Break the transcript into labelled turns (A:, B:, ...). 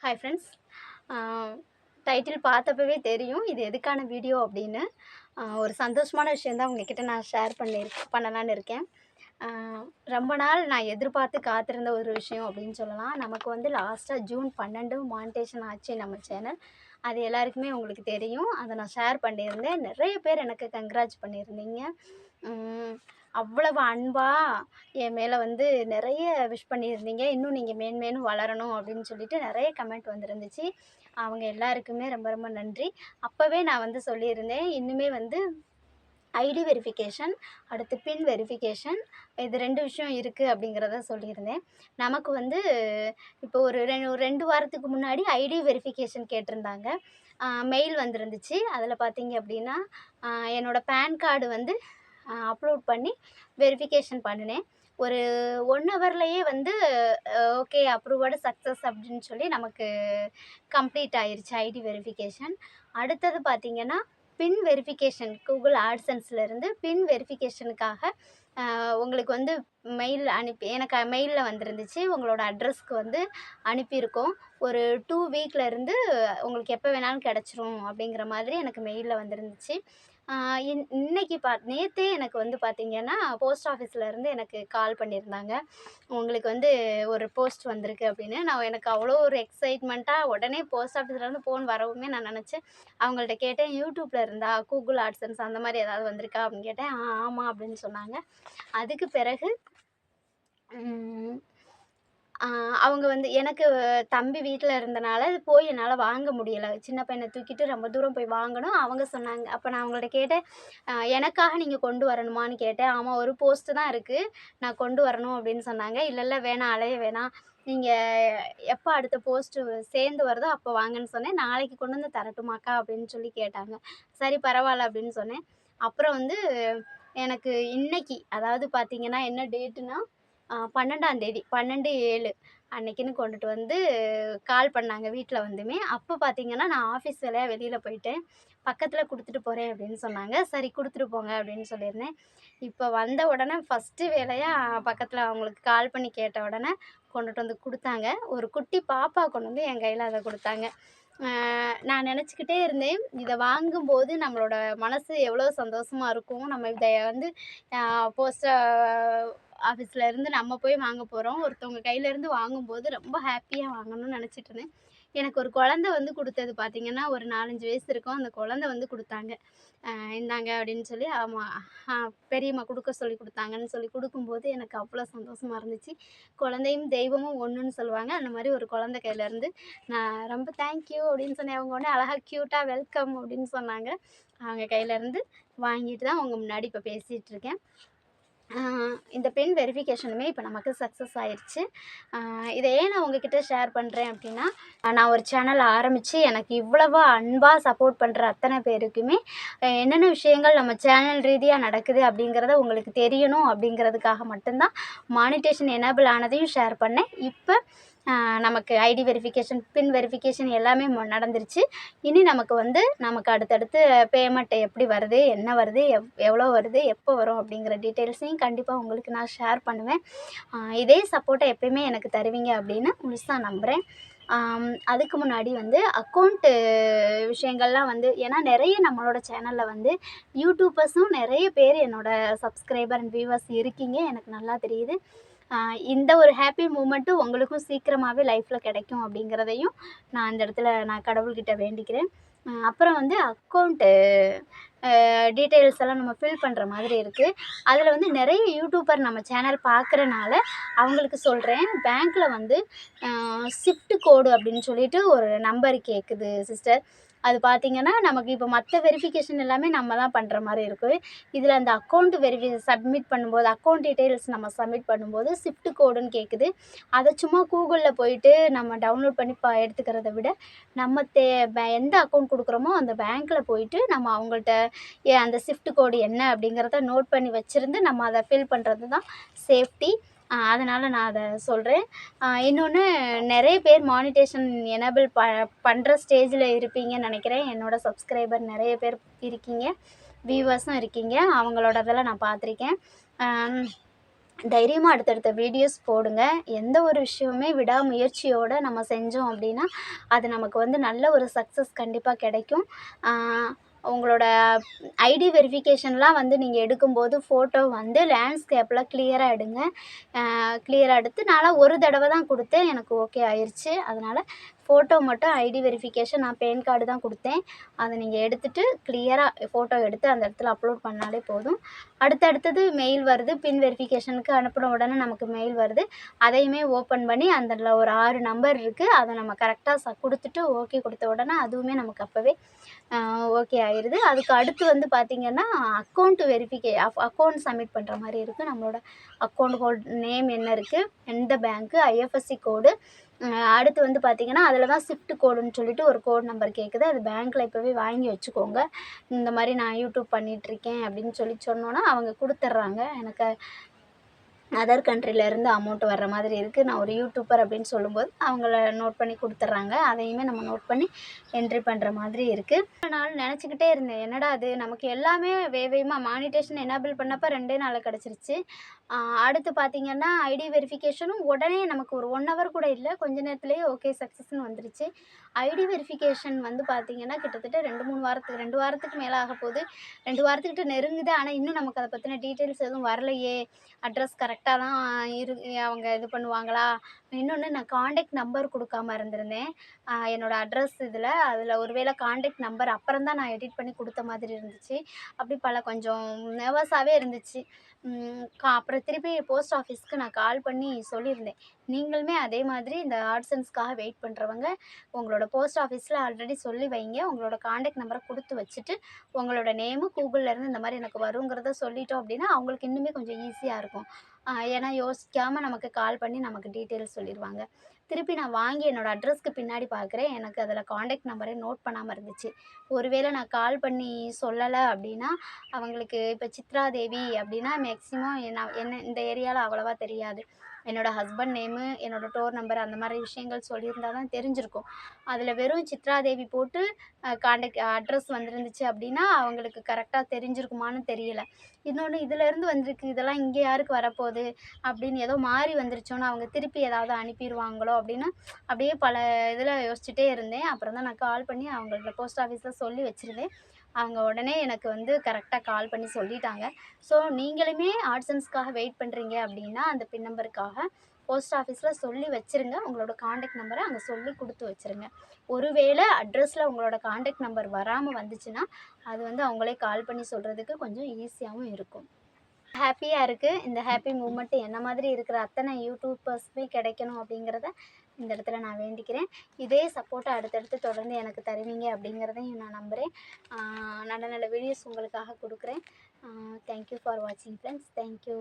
A: Hi friends. Title பார்த்தப்பவே தெரியும் இது எதுக்கான video அப்படின்னு. ஒரு சந்தோஷமான விஷயம் தான் உங்ககிட்ட நான் ஷேர் பண்ணலான்னு இருக்கேன். ரொம்ப நாள் நான் எதிர்பார்த்து காத்திருந்த ஒரு விஷயம் அப்படின்னு சொல்லலாம். நமக்கு வந்து லாஸ்ட்டாக ஜூன் 12 மானிட்டேஷன் ஆச்சு நம்ம சேனல். அது எல்லாருக்குமே உங்களுக்கு தெரியும். அதை நான் ஷேர் பண்ணியிருந்தேன். நிறைய பேர் எனக்கு கங்க்ராட்ஸ் பண்ணியிருந்தீங்க. அவ்வளவு அன்பா என் மேலே வந்து நிறைய விஷ் பண்ணியிருந்தீங்க. இன்னும் நீங்கள் மேன்மேலும் வளரணும் அப்படின்னு சொல்லிட்டு நிறைய கமெண்ட் வந்துருந்துச்சு. அவங்க எல்லாருக்குமே ரொம்ப ரொம்ப நன்றி. அப்போவே நான் வந்து சொல்லியிருந்தேன், இன்னுமே வந்து ஐடி வெரிஃபிகேஷன், அடுத்து பின் வெரிஃபிகேஷன், இது 2 விஷயம் இருக்குது அப்படிங்கிறத சொல்லியிருந்தேன். நமக்கு வந்து இப்போ ஒரு 2 வாரத்துக்கு முன்னாடி ஐடி வெரிஃபிகேஷன் கேட்டிருந்தாங்க. மெயில் வந்துருந்துச்சு. அதில் பார்த்தீங்க அப்படின்னா என்னோடய பேன் கார்டு வந்து அப்லோட் பண்ணி வெரிஃபிகேஷன் பண்ணினேன். ஒரு 1 ஹவர்லேயே வந்து ஓகே அப்ரூவடு சக்ஸஸ் அப்படின்னு சொல்லி நமக்கு கம்ப்ளீட் ஆயிருச்சு ஐடி வெரிஃபிகேஷன். அடுத்தது பார்த்திங்கன்னா பின் வெரிஃபிகேஷன், கூகுள் ஆட்சன்ஸ்லேருந்து பின் வெரிஃபிகேஷனுக்காக உங்களுக்கு வந்து மெயில் எனக்கு மெயிலில் வந்துருந்துச்சு. உங்களோட அட்ரஸ்க்கு வந்து அனுப்பியிருக்கோம். ஒரு 2 வீக்லேருந்து உங்களுக்கு எப்போ வேணாலும் கிடச்சிரும் அப்படிங்கிற மாதிரி எனக்கு மெயிலில் வந்துருந்துச்சு. இன்னைக்கு நேற்றே எனக்கு வந்து பார்த்திங்கன்னா போஸ்ட் ஆஃபீஸ்லேருந்து எனக்கு கால் பண்ணியிருந்தாங்க. உங்களுக்கு வந்து ஒரு போஸ்ட் வந்திருக்கு அப்படின்னு. எனக்கு அவ்வளோ ஒரு எக்ஸைட்மெண்ட்டாக உடனே போஸ்ட் ஆஃபீஸ்லேருந்து ஃபோன் வரவுமே நான் நினச்சேன். அவங்கள்ட்ட கேட்டேன், யூடியூப்பில் இருந்தா கூகுள் ஆட்சன்ஸ் அந்த மாதிரி ஏதாவது வந்திருக்கா அப்படின்னு கேட்டேன். ஆமாம் அப்படின்னு சொன்னாங்க. அதுக்கு பிறகு அவங்க வந்து எனக்கு தம்பி வீட்டில் இருந்தனால போய் என்னால் வாங்க முடியலை. சின்ன பையனை தூக்கிட்டு ரொம்ப தூரம் போய் வாங்கணும். அவங்க சொன்னாங்க. அப்போ நான் அவங்கள்ட்ட கேட்டேன், எனக்காக நீங்கள் கொண்டு வரணுமான்னு கேட்டேன். ஆமாம், ஒரு போஸ்ட்டு தான் இருக்குது, நான் கொண்டு வரணும் அப்படின்னு சொன்னாங்க. இல்லை வேணாம், அலைய வேணாம், நீங்கள் எப்போ அடுத்த போஸ்ட்டு சேர்ந்து வருதோ அப்போ வாங்கன்னு சொன்னேன். நாளைக்கு கொண்டு வந்து தரட்டுமாக்கா அப்படின்னு சொல்லி கேட்டாங்க. சரி பரவாயில்ல அப்படின்னு சொன்னேன். அப்புறம் வந்து எனக்கு இன்னைக்கு, அதாவது பார்த்திங்கன்னா என்ன டேட்டுனா 12ஆம் தேதி 12/7 அன்னைக்குன்னு கொண்டுட்டு வந்து கால் பண்ணாங்க வீட்டில் வந்துமே. அப்போ பார்த்திங்கன்னா நான் ஆஃபீஸ் வேலையாக வெளியில் போயிட்டேன். பக்கத்தில் கொடுத்துட்டு போகிறேன் அப்படின்னு சொன்னாங்க. சரி கொடுத்துட்டு போங்க அப்படின்னு சொல்லியிருந்தேன். இப்போ வந்த உடனே ஃபஸ்ட்டு வேலையாக பக்கத்தில் அவங்களுக்கு கால் பண்ணி கேட்ட உடனே கொண்டுட்டு வந்து கொடுத்தாங்க. ஒரு குட்டி பாப்பா கொண்டு வந்து என் கையில் அதை கொடுத்தாங்க. நான் நினச்சிக்கிட்டே இருந்தேன், இதை வாங்கும்போது நம்மளோட மனசு எவ்வளோ சந்தோஷமாக இருக்கும். நம்ம இதை வந்து போஸ்ட் ஆஃபீஸ்லேருந்து நம்ம போய் வாங்க போகிறோம். ஒருத்தவங்க கையிலேருந்து வாங்கும்போது ரொம்ப ஹாப்பியாக வாங்கணும்னு நினச்சிட்டு இருந்தேன். எனக்கு ஒரு குழந்தை வந்து கொடுத்தது பார்த்திங்கன்னா ஒரு 4, 5 வயசு இருக்கும். அந்த குழந்தை வந்து கொடுத்தாங்க. இந்தாங்க அப்படின்னு சொல்லி பெரியம்மா கொடுக்க சொல்லி கொடுத்தாங்கன்னு சொல்லி கொடுக்கும்போது எனக்கு அவ்வளோ சந்தோஷமாக இருந்துச்சு. குழந்தையும் தெய்வமும் ஒன்றுன்னு சொல்லுவாங்க. அந்த மாதிரி ஒரு குழந்தை கையிலேருந்து நான் ரொம்ப தேங்க்யூ அப்படின்னு சொன்னேன். அவங்க உடனே அழகாக க்யூட்டாக வெல்கம் அப்படின்னு சொன்னாங்க. அவங்க கையிலேருந்து வாங்கிட்டு தான் அவங்க முன்னாடி இப்போ பேசிகிட்டு இருக்கேன். இந்த பென் வெரிஃபிகேஷனுமே இப்போ நமக்கு சக்ஸஸ் ஆயிடுச்சு. இதை ஏன் நான் உங்ககிட்ட ஷேர் பண்ணுறேன் அப்படின்னா, நான் ஒரு சேனல் ஆரம்பித்து எனக்கு இவ்வளவு அன்பாக சப்போர்ட் பண்ணுற அத்தனை பேருக்குமே என்னென்ன விஷயங்கள் நம்ம சேனல் ரீதியாக நடக்குது அப்படிங்கிறத உங்களுக்கு தெரியணும் அப்படிங்கிறதுக்காக மட்டும்தான் மானிட்டேஷன் எனேபிள் ஆனதையும் ஷேர் பண்ணேன். இப்போ நமக்கு ஐடி வெரிஃபிகேஷன், பின் வெரிஃபிகேஷன் எல்லாமே நடந்துருச்சு. இனி நமக்கு அடுத்தடுத்து பேமெண்ட் எப்படி வருது, என்ன வருது, எவ்வளோ வருது, எப்போ வரும் அப்படிங்கிற டீட்டெயில்ஸையும் கண்டிப்பாக உங்களுக்கு நான் ஷேர் பண்ணுவேன். இதே சப்போர்ட்டை எப்பயுமே எனக்கு தருவீங்க அப்படின்னு முழுசாக நம்புகிறேன். அதுக்கு முன்னாடி வந்து அக்கௌண்ட்டு விஷயங்கள்லாம் வந்து, ஏன்னா நிறைய நம்மளோட சேனலில் வந்து யூடியூபர்ஸும் நிறைய பேர் என்னோடய சப்ஸ்கிரைபர் அண்ட் வியூவர்ஸ் இருக்கீங்க, எனக்கு நல்லா தெரியுது. இந்த ஒரு ஹாப்பி மூமெண்ட்டும் உங்களுக்கும் சீக்கிரமாகவே லைஃப்பில் கிடைக்கும் அப்படிங்கிறதையும் நான் இந்த இடத்துல நான் கடவுள்கிட்ட வேண்டிக்கிறேன். அப்புறம் வந்து அக்கௌண்ட்டு டீட்டெயில்ஸ் எல்லாம் நம்ம ஃபில் பண்ணுற மாதிரி இருக்குது. அதில் வந்து நிறைய யூடியூபர் நம்ம சேனல் பார்க்குறனால அவங்களுக்கு சொல்கிறேன், பேங்க்கில் வந்து ஷிஃப்ட் கோடு அப்படின்னு சொல்லிட்டு ஒரு நம்பர் கேட்குது சிஸ்டர். அது பார்த்திங்கன்னா நமக்கு இப்போ மற்ற வெரிஃபிகேஷன் எல்லாமே நம்ம தான் பண்ணுற மாதிரி இருக்குது. இதில் அந்த அக்கௌண்ட் சப்மிட் பண்ணும்போது, அக்கௌண்ட் டீட்டெயில்ஸ் நம்ம சப்மிட் பண்ணும்போது ஷிஃப்ட் கோடுன்னு கேட்குது. அதை சும்மா கூகுளில் போயிட்டு நம்ம டவுன்லோட் பண்ணி எடுத்துக்கிறத விட, நம்ம எந்த அக்கௌண்ட் கொடுக்குறோமோ அந்த பேங்க்கில் போயிட்டு நம்ம அவங்கள்ட்ட அந்த ஷிஃப்ட் கோடு என்ன அப்படிங்கிறத நோட் பண்ணி வச்சுருந்து நம்ம அதை ஃபில் பண்ணுறது தான் சேஃப்டி. அதனால் நான் அதை சொல்கிறேன். இன்னொன்று, நிறைய பேர் மானிட்டேஷன் எனேபிள் பண்ணுற ஸ்டேஜில் இருப்பீங்கன்னு நினைக்கிறேன். என்னோடய சப்ஸ்கிரைபர் நிறைய பேர் இருக்கீங்க, வியூவர்ஸும் இருக்கீங்க. அவங்களோடதெல்லாம் நான் பார்த்துருக்கேன். தைரியமாக அடுத்தடுத்த வீடியோஸ் போடுங்க. எந்த ஒரு விஷயமுமே விடாமுயற்சியோடு நம்ம செஞ்சோம் அப்படின்னா அது நமக்கு வந்து நல்ல ஒரு சக்ஸஸ் கண்டிப்பாக கிடைக்கும். உங்களோட ஐடி வெரிஃபிகேஷன்லாம் வந்து நீங்கள் எடுக்கும்போது ஃபோட்டோ வந்து லேண்ட்ஸ்கேப்பில் கிளியராக எடுங்க. கிளியராக எடுத்து நான்லாம் ஒரு தடவை தான் கொடுத்தேன், எனக்கு ஓகே ஆயிடுச்சு. அதனால் ஃபோட்டோ மட்டும் ஐடி வெரிஃபிகேஷன் நான் பேன் கார்டு தான் கொடுத்தேன். அதை நீங்கள் எடுத்துகிட்டு கிளியராக ஃபோட்டோ எடுத்து அந்த இடத்துல அப்லோட் பண்ணாலே போதும். அடுத்தடுத்தது மெயில் வருது, பின் வெரிஃபிகேஷனுக்கு அனுப்பின உடனே நமக்கு மெயில் வருது. அதையுமே ஓப்பன் பண்ணி அதில் ஒரு 6 நம்பர் இருக்குது, அதை நம்ம கரெக்டாக கொடுத்துட்டு ஓகே கொடுத்த உடனே அதுவுமே நமக்கு அப்போவே ஓகே ஆயிடுது. அதுக்கு அடுத்து வந்து பார்த்திங்கன்னா அக்கௌண்ட் அக்கௌண்ட் சப்மிட் பண்ணுற மாதிரி இருக்குது. நம்மளோட அக்கௌண்ட் நேம் என்ன இருக்குது, எந்த பேங்க்கு, ஐஎஃப்எஸ்சி கோடு, அடுத்து வந்து பார்த்திங்கன்னா அதில் தான் ஷிஃப்ட் கோடுன்னு சொல்லிட்டு ஒரு கோட் நம்பர் கேட்குது. அது பேங்க்கில் இப்போவே வாங்கி வச்சுக்கோங்க. இந்த மாதிரி நான் யூடியூப் பண்ணிகிட்ருக்கேன் அப்படின்னு சொன்னோன்னா அவங்க கொடுத்துட்றாங்க. எனக்கு அதர் கண்ட்ரிலேருந்து அமௌண்ட் வர்ற மாதிரி இருக்குது, நான் ஒரு யூடியூபர் அப்படின்னு சொல்லும்போது அவங்கள நோட் பண்ணி கொடுத்துட்றாங்க. அதையுமே நம்ம நோட் பண்ணி என்ட்ரி பண்ணுற மாதிரி இருக்குது. ஒரு நாள் நினச்சிக்கிட்டே இருந்தேன், என்னடா அது நமக்கு எல்லாமே வேகமாக மானிட்டேஷன் எனேபிள் பண்ணப்போ 2 நாளில் கிடச்சிருச்சு. அடுத்து பார்த்திங்கன்னா ஐடி வெரிஃபிகேஷனும் உடனே நமக்கு ஒரு 1 ஹவர் கூட இல்லை, கொஞ்ச நேரத்துலேயே ஓகே சக்ஸஸ்ன்னு வந்துருச்சு. ஐடி வெரிஃபிகேஷன் வந்து பார்த்திங்கன்னா கிட்டத்தட்ட 2 வாரத்துக்கு மேலே ஆக போகுது. 2 வாரத்துக்கிட்ட நெருங்குது. ஆனால் இன்னும் நமக்கு அதை பற்றின டீட்டெயில்ஸ் எதுவும் வரலையே, அட்ரஸ் கரெக்டாக தான் அவங்க இது பண்ணுவாங்களா. இன்னொன்று நான் காண்டாக்ட் நம்பர் கொடுக்காம இருந்திருந்தேன் என்னோடய அட்ரஸ் அதில் ஒருவேளை காண்டாக்ட் நம்பர் அப்புறம் தான் நான் எடிட் பண்ணி கொடுத்த மாதிரி இருந்துச்சு. அப்படி கொஞ்சம் நர்வஸாகவே இருந்துச்சு. அப்புறம் திருப்பி போஸ்ட் ஆஃபீஸ்க்கு நான் கால் பண்ணி சொல்லியிருந்தேன், நீங்களுமே அதே மாதிரி இந்த ஆட்சன்ஸ்க்காக வெயிட் பண்ணுறவங்க உங்களோட போஸ்ட் ஆஃபீஸில் ஆல்ரெடி சொல்லி வைங்க, உங்களோட காண்டாக்ட் நம்பரை கொடுத்து வச்சுட்டு உங்களோட நேமு கூகுள்லேருந்து இந்த மாதிரி எனக்கு வருங்கிறத சொல்லிட்டோம் அப்படின்னா அவங்களுக்கு இன்னுமே கொஞ்சம் ஈஸியாக இருக்கும். ஏன்னா யோசிக்காமல் நமக்கு கால் பண்ணி நமக்கு டீட்டெயில்ஸ் சொல்லிடுவாங்க. திருப்பி நான் வாங்கி என்னோடய அட்ரஸ்க்கு பின்னாடி பார்க்குறேன், எனக்கு அதில் காண்டாக்ட் நம்பரே நோட் பண்ணாமல் இருந்துச்சு. ஒருவேளை நான் கால் பண்ணி சொல்லலை அப்படின்னா அவங்களுக்கு இப்போ சித்ரா தேவி அப்படின்னா மேக்ஸிமம் என்ன இந்த ஏரியாவில் அவ்வளோவா தெரியாது. என்னோடய ஹஸ்பண்ட் நேமு, என்னோடய டோர் நம்பர் அந்த மாதிரி விஷயங்கள் சொல்லியிருந்தா தான் தெரிஞ்சிருக்கும். அதில் வெறும் சித்ரா தேவி போட்டு காண்டாக்ட் அட்ரஸ் வந்துருந்துச்சு அப்படின்னா அவங்களுக்கு கரெக்டாக தெரிஞ்சிருக்குமான்னு தெரியல. இன்னொன்று இதிலேருந்து வந்திருக்கு, இதெல்லாம் இங்கே யாருக்கு வரப்போகுது அப்படின்னு ஏதோ மாறி வந்துருச்சோன்னு அவங்க திருப்பி ஏதாவது அனுப்பிடுவாங்களோ அப்படின்னு அப்படியே பல இதில் யோசிச்சுட்டே இருந்தேன். அப்புறம் தான் நான் கால் பண்ணி அவங்கள்ட்ட போஸ்ட் ஆஃபீஸில் சொல்லி வச்சுருந்தேன். அவங்க உடனே எனக்கு வந்து கரெக்டாக கால் பண்ணி சொல்லிட்டாங்க. ஸோ நீங்களுமே ஆட்சன்ஸ்க்காக வெயிட் பண்ணுறீங்க அப்படின்னா அந்த பின் நம்பருக்காக போஸ்ட் ஆஃபீஸில் சொல்லி வச்சுருங்க. உங்களோட காண்டாக்ட் நம்பரை அங்கே சொல்லி கொடுத்து வச்சுருங்க. ஒருவேளை அட்ரஸில் உங்களோட காண்டாக்ட் நம்பர் வராமல் வந்துச்சுன்னா அது வந்து அவங்களே கால் பண்ணி சொல்கிறதுக்கு கொஞ்சம் ஈஸியாகவும் இருக்கும். ஹாப்பியாக இருக்குது. இந்த ஹாப்பி மூமெண்ட் என்ன மாதிரி இருக்கிற அத்தனை யூடியூபர்ஸுமே கிடைக்கணும் அப்படிங்கிறத இந்த இடத்துல நான் வேண்டிக்கிறேன். இதே சப்போர்ட்டை அடுத்தடுத்து தொடர்ந்து எனக்கு தருவீங்க அப்படிங்கிறதையும் நான் நம்புகிறேன். நல்ல நல்ல வீடியோஸ் உங்களுக்காக கொடுக்குறேன். தேங்க்யூ ஃபார் வாட்சிங் ஃப்ரெண்ட்ஸ். தேங்க்யூ.